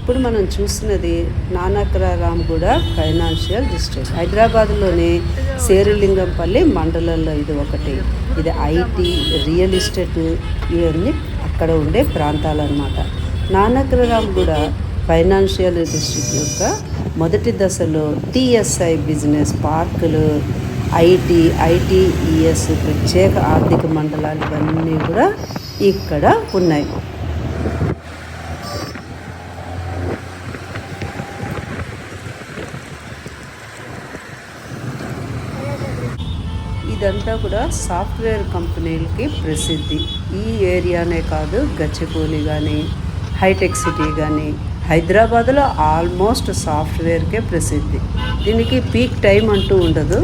ఇప్పుడు మనం చూస్తున్నది నానక్రారాంగూడ ఫైనాన్షియల్ డిస్ట్రిక్ట్, హైదరాబాద్లోని శేరిలింగంపల్లి మండలంలో ఇది ఒకటి. ఇది ఐటీ, రియల్ ఎస్టేట్ ఇవన్నీ అక్కడ ఉండే ప్రాంతాలు అన్నమాట. నానక్రారాంగూడ ఫైనాన్షియల్ డిస్ట్రిక్ట్ యొక్క మొదటి దశలో టీఎస్ఐ బిజినెస్ పార్కులు, ఐటీఈఎస్ ప్రత్యేక ఆర్థిక మండలాలు ఇవన్నీ కూడా ఇక్కడ ఉన్నాయి. ఇదంతా కూడా సాఫ్ట్వేర్ కంపెనీలకి ప్రసిద్ధి. ఈ ఏరియానే కాదు, గచ్చిబౌలి కానీ, హైటెక్ సిటీ కానీ, హైదరాబాద్లో ఆల్మోస్ట్ సాఫ్ట్వేర్కే ప్రసిద్ధి. దీనికి పీక్ టైం అంటూ ఉండదు.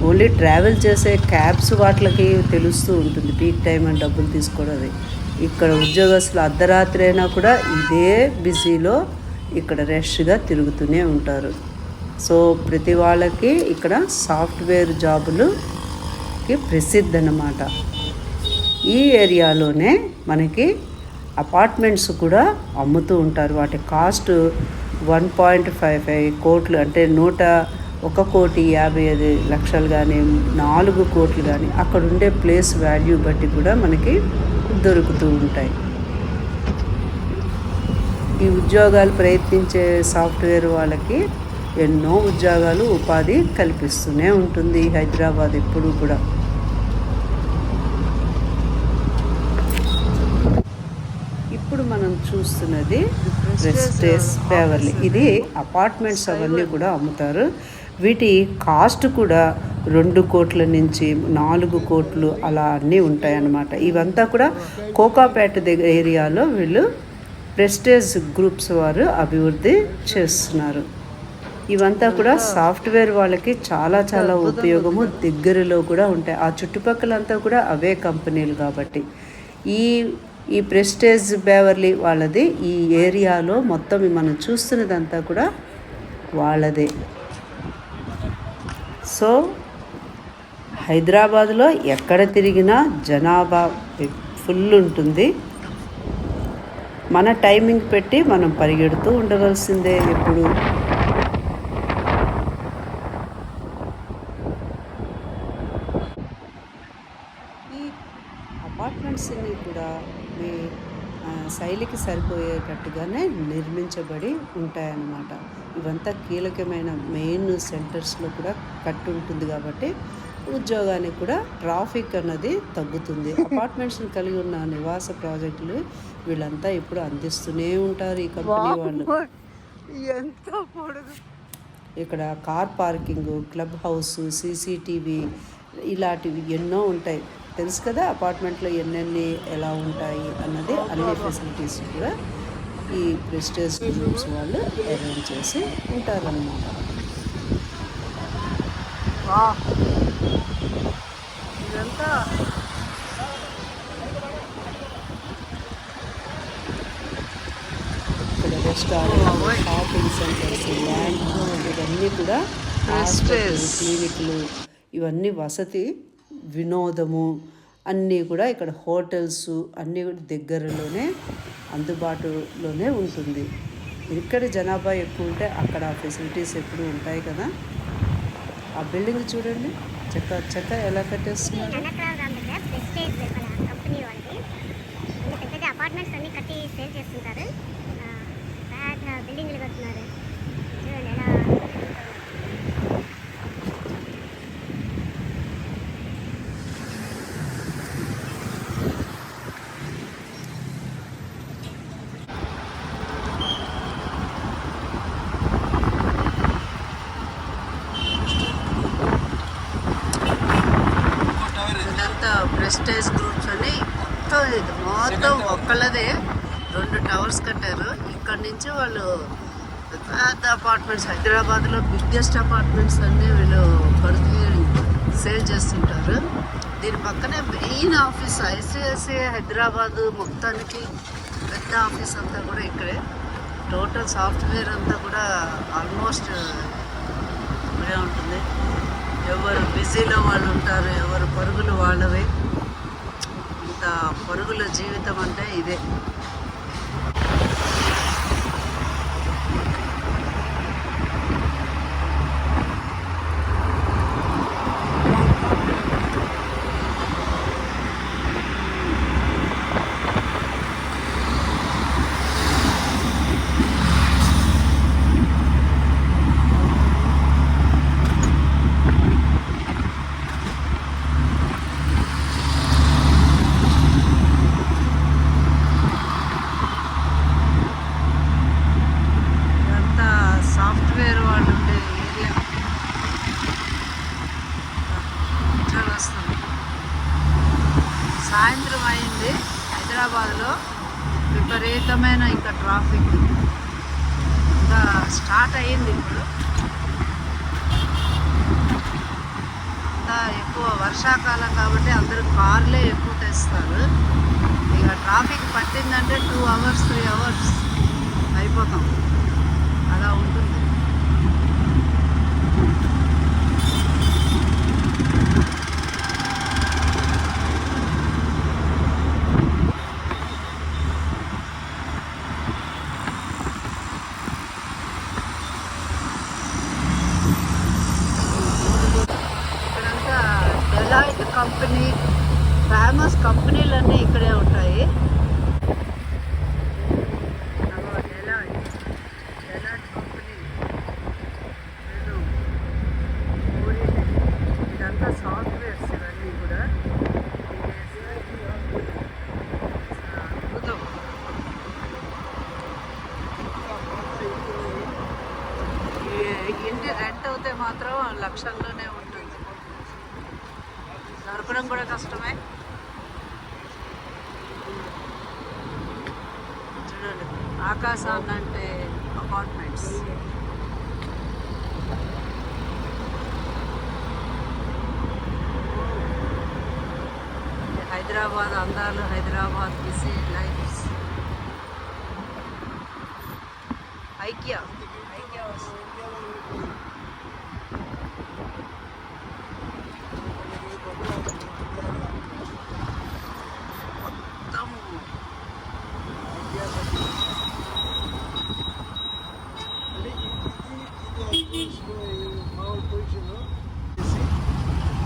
ఓన్లీ ట్రావెల్ చేసే క్యాబ్స్ వాటికి తెలుస్తూ ఉంటుంది పీక్ టైం అని డబ్బులు తీసుకోవడం. ఇక్కడ ఉద్యోగస్తులు అర్ధరాత్రి అయినా కూడా ఇదే బిజీలో ఇక్కడ రష్గా తిరుగుతూనే ఉంటారు. సో ప్రతి వాళ్ళకి ఇక్కడ సాఫ్ట్వేర్ జాబులుకి ప్రసిద్ధి అన్నమాట. ఈ ఏరియాలోనే మనకి అపార్ట్మెంట్స్ కూడా అమ్ముతూ ఉంటారు. వాటి కాస్ట్ 1.55 కోట్లు, అంటే 1,1,55,00,000 కానీ, 4 కోట్లు కానీ అక్కడ ఉండే ప్లేస్ వాల్యూ బట్టి కూడా మనకి దొరుకుతూ ఉంటాయి. ఈ ఉద్యోగాలు ప్రయత్నించే సాఫ్ట్వేర్ వాళ్ళకి ఎన్నో ఉద్యోగాలు, ఉపాధి కల్పిస్తూనే ఉంటుంది హైదరాబాద్ ఎప్పుడూ కూడా. ఇప్పుడు మనం చూస్తున్నది ప్రెస్టేజ్ బెవర్లీ. ఇది అపార్ట్మెంట్స్ అవన్నీ కూడా అమ్ముతారు. వీటి కాస్ట్ కూడా 2 కోట్ల నుంచి 4 కోట్లు అలా అన్నీ ఉంటాయన్నమాట. ఇవంతా కూడా కోకాపేట దగ్గర ఏరియాలో వీళ్ళు ప్రెస్టేజ్ గ్రూప్స్ వారు అభివృద్ధి చేస్తున్నారు. ఇవంతా కూడా సాఫ్ట్వేర్ వాళ్ళకి చాలా చాలా ఉపయోగము, దగ్గరలో కూడా ఉంటాయి. ఆ చుట్టుపక్కలంతా కూడా అవే కంపెనీలు కాబట్టి ఈ ప్రెస్టేజ్ బెవర్లీ వాళ్ళది. ఈ ఏరియాలో మొత్తం మనం చూస్తున్నదంతా కూడా వాళ్ళదే. సో హైదరాబాద్లో ఎక్కడ తిరిగినా జనాభా ఫుల్ ఉంటుంది. మన టైమింగ్ పెట్టి మనం పరిగెడుతూ ఉండవలసిందే ఎప్పుడు. ఈ అపార్ట్మెంట్స్ అన్నీ కూడా మీ శైలికి సరిపోయేటట్టుగానే నిర్మించబడి ఉంటాయన్నమాట. ఇవంతా కీలకమైన మెయిన్ సెంటర్స్లో కూడా కట్టి ఉంటుంది కాబట్టి ఉద్యోగానికి కూడా ట్రాఫిక్ అన్నది తగ్గుతుంది. అపార్ట్మెంట్స్ని కలిగి ఉన్న నివాస ప్రాజెక్టులు వీళ్ళంతా ఇప్పుడు అందిస్తూనే ఉంటారు ఈ కంపెనీ వాళ్ళు. ఇక్కడ car parking, club house, CCTV ఇలాంటివి ఎన్నో ఉంటాయి. తెలుసు కదా అపార్ట్మెంట్లో ఎన్నెన్ని ఎలా ఉంటాయి అన్నది. అన్ని ఫెసిలిటీస్ కూడా ఈ ప్రెస్టేజ్ గ్రూప్స్ వాళ్ళు అరేంజ్ చేసి ఉంటారన్నమాట. ఇదంతా ఇక్కడ రెస్టారెంట్, షాపింగ్ సెంటర్స్, ల్యాండ్ ఇవన్నీ కూడా హాస్పిటల్, క్లినిక్లు ఇవన్నీ వసతి, వినోదము అన్నీ కూడా ఇక్కడ హోటల్స్ అన్నీ కూడా దగ్గరలోనే అందుబాటులోనే ఉంటుంది. ఇక్కడ జనాభా ఎక్కువ ఉంటే అక్కడ ఫెసిలిటీస్ ఎప్పుడు ఉంటాయి కదా. ఆ బిల్డింగ్ చూడండి చక్క ఎలా కట్టేస్తున్నారు. అపార్ట్మెంట్స్ అన్ని కట్టి సేల్ చేస్తుంటారు. బిల్డింగ్లు కడుతున్నారు చూడండి ఎలా. ప్రెస్టేజ్ గ్రూప్స్ అని మొత్తం ఒక్కళ్ళదే 2 టవర్స్ కట్టారు. ఇక్కడ నుంచి వాళ్ళు పెద్ద అపార్ట్మెంట్స్, హైదరాబాద్లో బిగ్గెస్ట్ అపార్ట్మెంట్స్ అన్నీ వీళ్ళు కడుతూ సేల్ చేస్తుంటారు. దీని పక్కనే మెయిన్ ఆఫీస్ ఐసిఐసిఐ హైదరాబాద్ మొత్తానికి పెద్ద ఆఫీస్ అంతా కూడా ఇక్కడే. టోటల్ సాఫ్ట్వేర్ అంతా కూడా ఆల్మోస్ట్ ఇక్కడే ఉంటుంది. ఎవరు బిజీలో వాళ్ళు ఉంటారు, ఎవరు పరుగులు వాళ్ళవే. ఇంత పరుగుల జీవితం అంటే ఇదే. సాయంత్రం అయింది హైదరాబాద్లో. విపరీతమైన ఇంకా ట్రాఫిక్ ఇంకా స్టార్ట్ అయ్యింది. ఇప్పుడు అంతా ఎక్కువ వర్షాకాలం కాబట్టి అందరూ కార్లే ఎక్కువ తెస్తారు. ఇక ట్రాఫిక్ పట్టిందంటే 2 hours 3 hours అయిపోతాం. అలా ఉంటుంది. ఇక్కడంతా డెలాయిట్ కంపెనీ, ఫేమస్ కంపెనీలన్నీ ఇక్కడే ఉంటాయి. డెలాయిట్ కంపెనీ, ఇదంతా సాఫ్ట్వేర్స్ ఇవన్నీ కూడా. అద్భుతం. ఇంటి రెంట్ అవుతే మాత్రం లక్షల్లోనే ఉంటుంది. దొరకడం కూడా కష్టమే. చూడండి, ఆకాశాన్ని అంటే అపార్ట్మెంట్స్. హైదరాబాద్ అందాలు, హైదరాబాద్ బిజీ లైఫ్స్. ఐకియా వస్తుంది. మొత్తం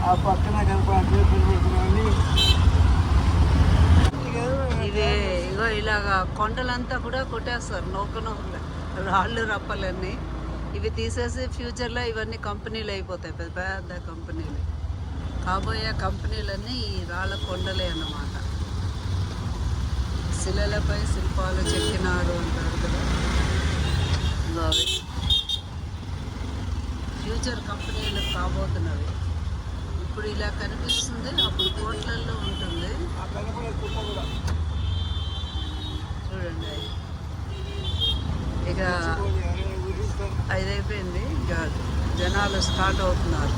ఆ పక్కన కనపడే ఇదే ఇగో ఇలాగా కొండలంతా కూడా కొట్టేస్తారు. నౌకలు రాళ్ళు రప్పలన్నీ ఇవి తీసేసి ఫ్యూచర్లో ఇవన్నీ కంపెనీలు అయిపోతాయి. పెద్ద పెద్ద కంపెనీలు. కాబోయే కంపెనీలన్నీ ఈ రాళ్ళ కొండలే అన్నమాట. శిలలపై శిల్పాలు చెక్కినారు అంటారు కదా. ఇగో అవి ఫ్యూచర్ కంపెనీలు కాబోతున్నవి. ఇప్పుడు ఇలా కనిపిస్తుంది, అప్పుడు కోట్లల్లో ఉంటుంది. చూడండి, ఇక 5 అయిపోయింది. ఇక జనాలు స్టార్ట్ అవుతున్నారు.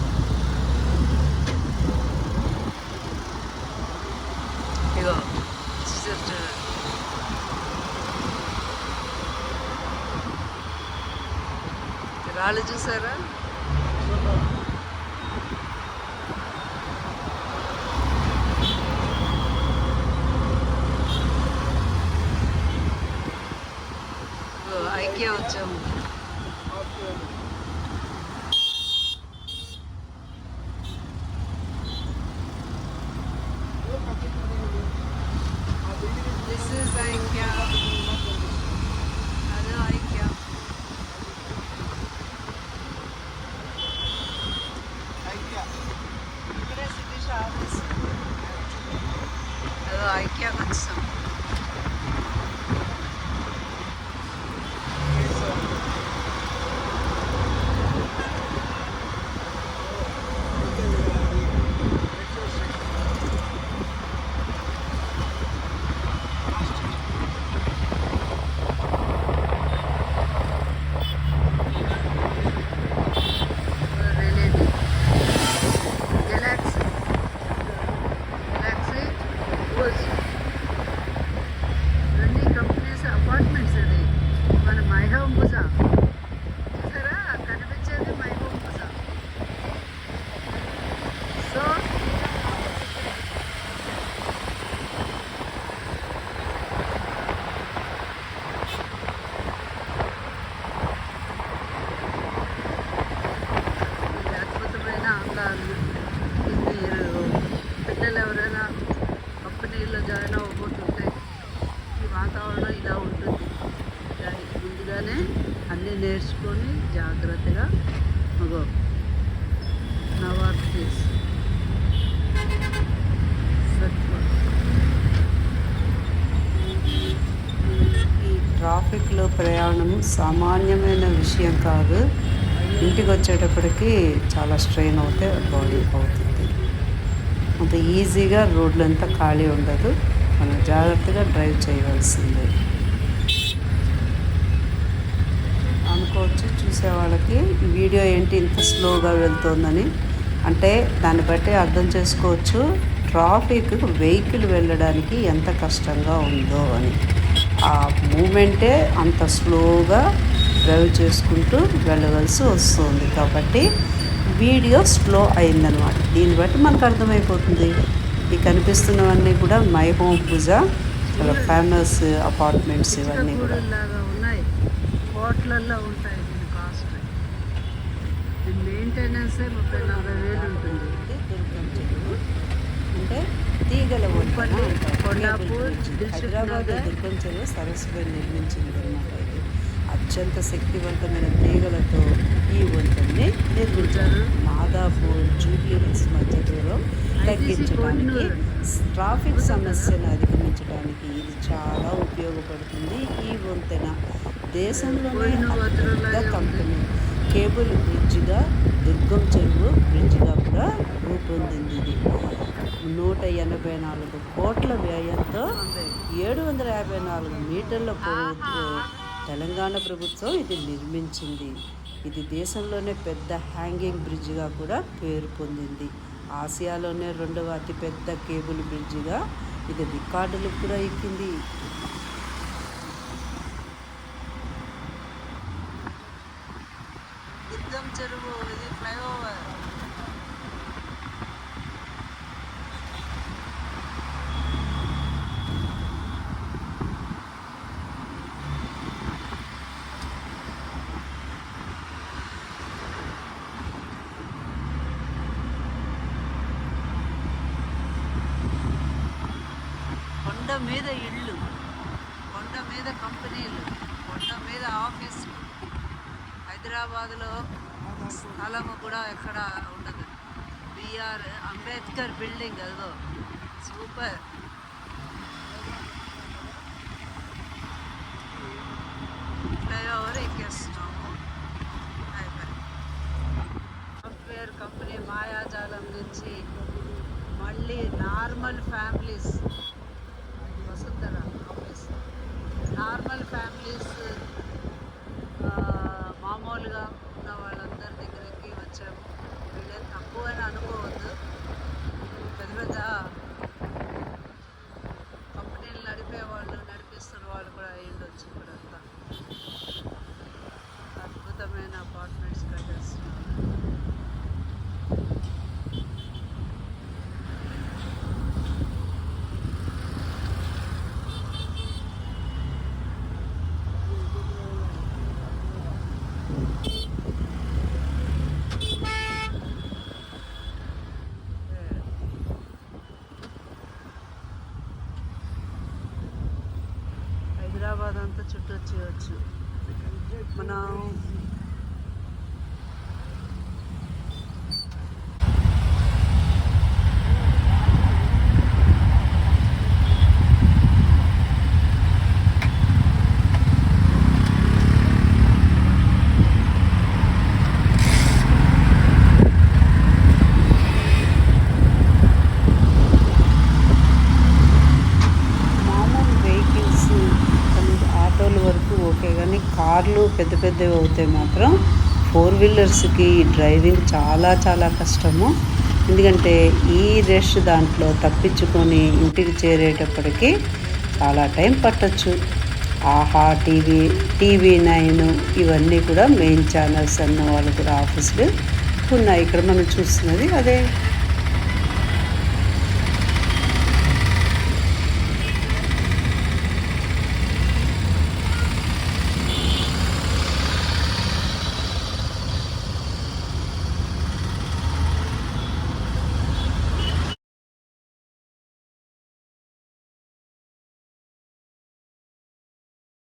ఇగో చూడండి, రాళ్ళు చూసారా? ఐకియా వచ్చాము. This is IKEA. అదే ఐకియా. ఇక్కడే సిటీష్ ఆఫీస్. అదో ఐకియాకి వచ్చాం. ఇవన్నీ కంపెనీస్ అపార్ట్మెంట్స్. అది మన మైహోమ్ బుజా చూసారా? కనిపించేది మైహోమ్ బుజా. సో ఈ అద్భుతమైన అందాలు. మీరు పిల్లలు ఎవరైనా కంపెనీలో జాయిన్ అవ్వబోతుంటే ఈ వాతావరణం ఇలా ఉంటుంది. ముందుగానే అన్నీ నేర్చుకొని జాగ్రత్తగా మగో నవార్తీస్ ఈ ట్రాఫిక్లో ప్రయాణం సామాన్యమైన విషయం కాదు. ఇంటికి వచ్చేటప్పటికి చాలా స్ట్రెయిన్ అవుతే బాడీ అవుతుంది. అంత ఈజీగా రోడ్లు అంతా ఖాళీ ఉండదు. మనం జాగ్రత్తగా డ్రైవ్ చేయవలసిందే. అనుకోవచ్చు చూసే వాళ్ళకి ఈ వీడియో ఏంటి ఇంత స్లోగా వెళ్తుందని. అంటే దాన్ని బట్టి అర్థం చేసుకోవచ్చు ట్రాఫిక్ వెహికల్ వెళ్ళడానికి ఎంత కష్టంగా ఉందో అని. ఆ మూమెంటే అంత స్లోగా డ్రైవ్ చేసుకుంటూ వెళ్ళవలసి వస్తుంది. కాబట్టి వీడియో స్లో అయిందనమాట. దీన్ని బట్టి మనకు అర్థమైపోతుంది. ఈ కనిపిస్తున్నవన్నీ కూడా మై హోమ్ పూజ చాలా ఫేమస్ అపార్ట్మెంట్స్ ఇవన్నీ కూడా. ఉన్నాయి, కోట్లల్లో ఉంటాయి. దీని కాస్ట్, దీని మెయింటెనెన్సే 30,000-40,000 ఉంటుంది. దుర్గం చెరువు అంటే తీగల వంతెన కొండాపూర్, హైదరాబాద్ దుర్గం చెరువు సరస్సుపై నిర్మించింది అన్నమాట. ఇది అత్యంత శక్తివంతమైన తీగలతో ఈ వంతెనని నిర్మించారు. మాదాపూర్ జూబ్లీ హిల్స్ మధ్య దూరం తగ్గించడానికి, ట్రాఫిక్ సమస్యను అధిగమించడానికి ఇది చాలా ఉపయోగపడుతుంది. ఈ వంతెన దేశంలోనే అతిపెద్ద కంపెనీ కేబుల్ బ్రిడ్జిగా దుర్గం చెరువు బ్రిడ్జిగా కూడా రూపొందింది. ఇది 184 కోట్ల వ్యయంతో 754 మీటర్ల పొడవుతో తెలంగాణ ప్రభుత్వం ఇది నిర్మించింది. ఇది దేశంలోనే పెద్ద హ్యాంగింగ్ బ్రిడ్జిగా కూడా పేరు పొందింది. ఆసియాలోనే 2వ అతిపెద్ద కేబుల్ బ్రిడ్జిగా ఇది రికార్డులకు కూడా ఎక్కింది. దుర్గం చెరువు ఇది ఫ్లైఓవర్. కొండ మీద ఇళ్ళు, కొండ మీద కంపెనీలు, కొండ మీద ఆఫీసులు. హైదరాబాద్లో స్థలము కూడా ఎక్కడ ఉండదు. బిఆర్ అంబేద్కర్ బిల్డింగ్ అదో సూపర్. ఫ్లైఓవర్ ఎక్కేస్తున్నాము. సాఫ్ట్వేర్ కంపెనీ మాయాజాలం నుంచి మళ్ళీ normal families, Vasundhara office, normal families, మామూలుగా ఉన్న వాళ్ళందరి దగ్గరికి వచ్చాము. వీళ్ళేం తక్కువ అని అనుకోవద్దు. పెద్ద పెద్ద కంపెనీలు నడిపే వాళ్ళు, నడిపిస్తున్న వాళ్ళు కూడా అయ్యుండొచ్చు. ఇప్పుడంతా అద్భుతమైన అపార్ట్మెంట్స్ కట్టేస్తున్నారు. హైదరాబాద్ అంతా చుట్టొచ్చేయచ్చు మనం. వరకు ఓకే, కానీ కార్లు పెద్ద పెద్దవి అవుతాయి మాత్రం 4 వీలర్స్కి డ్రైవింగ్ చాలా చాలా కష్టము. ఎందుకంటే ఈ రష్ దాంట్లో తప్పించుకొని ఇంటికి చేరేటప్పటికి చాలా టైం పట్టచ్చు. ఆహా టీవీ9 ఇవన్నీ కూడా మెయిన్ ఛానల్స్ అన్న వాళ్ళు కూడా ఆఫీసులు ఉన్నాయి. ఇక్కడ మనం చూస్తున్నది అదే.